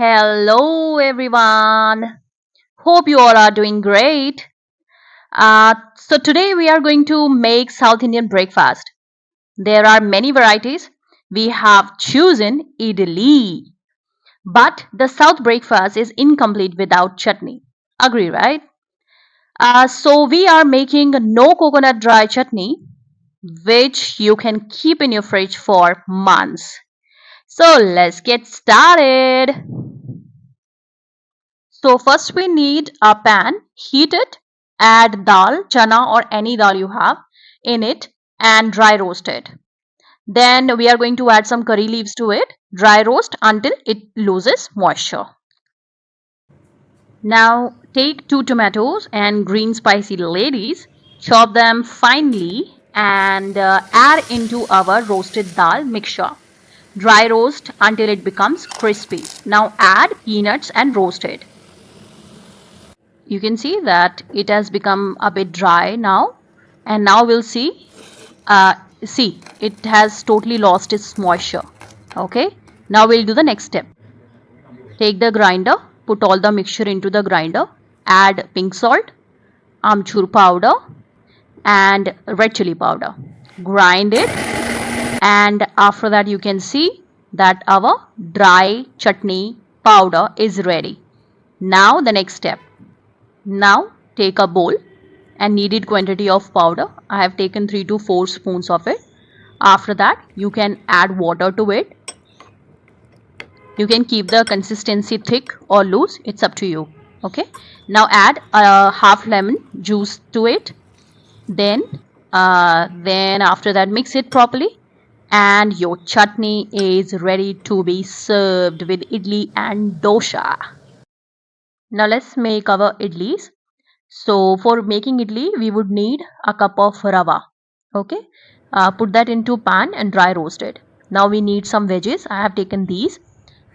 Hello, everyone. Hope you all are doing great. So, today we are going to make South Indian breakfast. There are many varieties. We have chosen idli, but the South breakfast is incomplete without chutney. Agree, right? So, we are making no coconut dry chutney, which you can keep in your fridge for months. So, let's get started. So first we need a pan, heat it, add dal, chana or any dal you have in it and dry roast it. Then we are going to add some curry leaves to it, dry roast until it loses moisture. Now take 2 tomatoes and green spicy ladies, chop them finely and add into our roasted dal mixture. Dry roast until it becomes crispy. Now add peanuts and roast it. You can see that it has become a bit dry now, and now we'll uh, see it has totally lost its moisture. Okay, now we'll do the next step. Take the grinder, put all the mixture into the grinder, add pink salt, amchur powder and red chili powder, grind it, and after that you can see that our dry chutney powder is ready. Now the next step. Now take a bowl and needed quantity of powder. I have taken 3 to 4 spoons of it. After that you can add water to it. You can keep the consistency thick or loose, it's up to you. Okay, now add a half lemon juice to it. Then after that mix it properly and your chutney is ready to be served with idli and dosha. Now let's make our idlis. So for making idli, we would need a cup of rava. Okay, put that into pan and dry roast it. Now we need some veggies. I have taken these.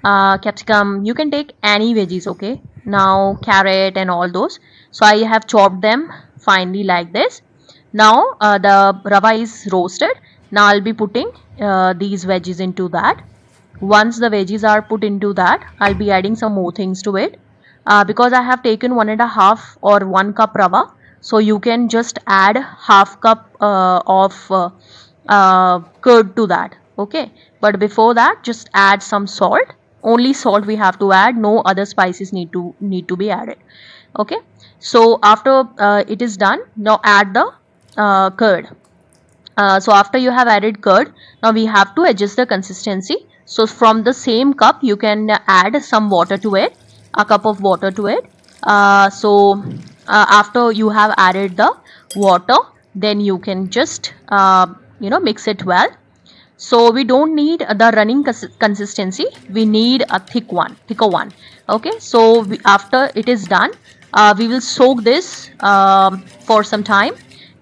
Capsicum. You can take any veggies. Okay. Now carrot and all those. So I have chopped them finely like this. Now the rava is roasted. Now I'll be putting these veggies into that. Once the veggies are put into that, I'll be adding some more things to it. Because I have taken 1.5 or 1 cup rava, so you can just add half cup of curd to that. Okay, but before that, just add some salt. Only salt we have to add. No other spices need to be added. Okay, so after it is done, now add the curd. So after you have added curd, now we have to adjust the consistency. So from the same cup you can add some water to it, a cup of water to it. After you have added the water, then you can just mix it well. So we don't need the running consistency, we need a thicker one. Okay, so after it is done, we will soak this for some time,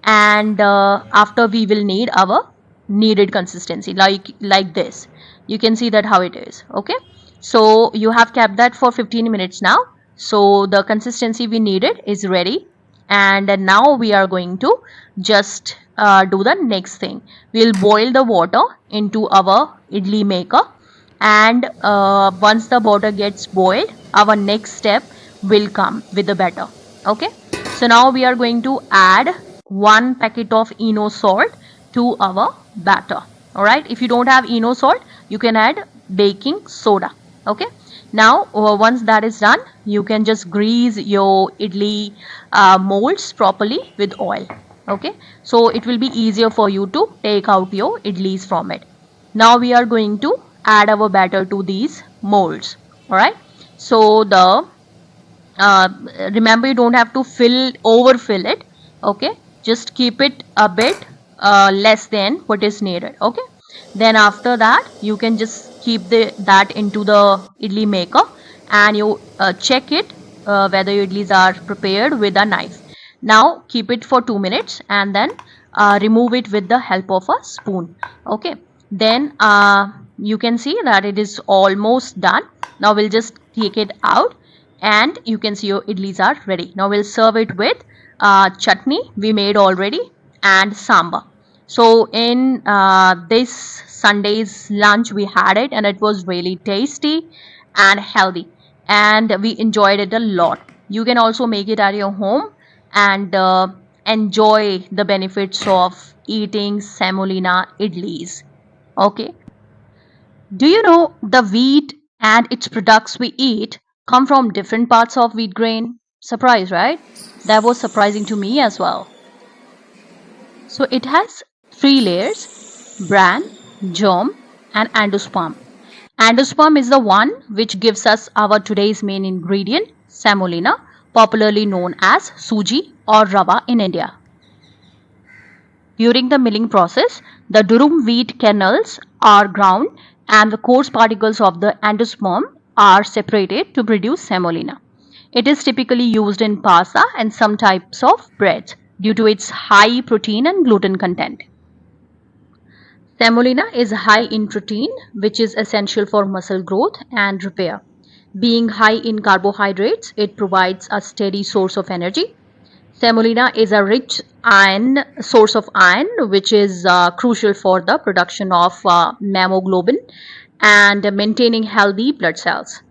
and after we will need our needed consistency like this. You can see that how it is. Okay, so you have kept that for 15 minutes now, so the consistency we needed is ready. And now we are going to just do the next thing. We'll boil the water into our idli maker, and once the water gets boiled, our next step will come with the batter. Okay, so now we are going to add 1 packet of eno salt to our batter. All right, if you don't have eno salt, you can add baking soda. Okay, now once that is done, you can just grease your idli molds properly with oil. Okay, so it will be easier for you to take out your idlis from it. Now we are going to add our batter to these molds. All right, so the uh, remember, you don't have to overfill it. Okay, just keep it a bit less than what is needed. Okay, then after that you can just keep that into the idli maker, and you check it whether your idlis are prepared with a knife. Now keep it for 2 minutes and then remove it with the help of a spoon. Okay, then you can see that it is almost done. Now we'll just take it out, and you can see your idlis are ready. Now we'll serve it with chutney we made already and sambar. So in this Sunday's lunch we had it, and it was really tasty and healthy. and we enjoyed it a lot. You can also make it at your home and enjoy the benefits of eating semolina idlis. Okay. Do you know the wheat and its products we eat come from different parts of wheat grain? Surprise, right? That was surprising to me as well. So it has three layers: bran, germ, and endosperm. Endosperm is the one which gives us our today's main ingredient, semolina, popularly known as suji or rava in India. During the milling process, the durum wheat kernels are ground and the coarse particles of the endosperm are separated to produce semolina. It is typically used in pasta and some types of breads due to its high protein and gluten content. Semolina is high in protein, which is essential for muscle growth and repair. Being high in carbohydrates, it provides a steady source of energy. Semolina is a rich iron source of iron, which is crucial for the production of hemoglobin and maintaining healthy blood cells.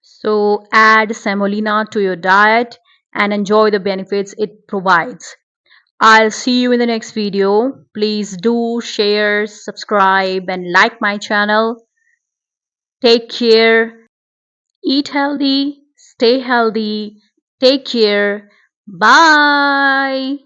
So, add semolina to your diet and enjoy the benefits it provides. I'll see you in the next video. Please do share, subscribe, and like my channel. Take care. Eat healthy. Stay healthy. Take care. Bye.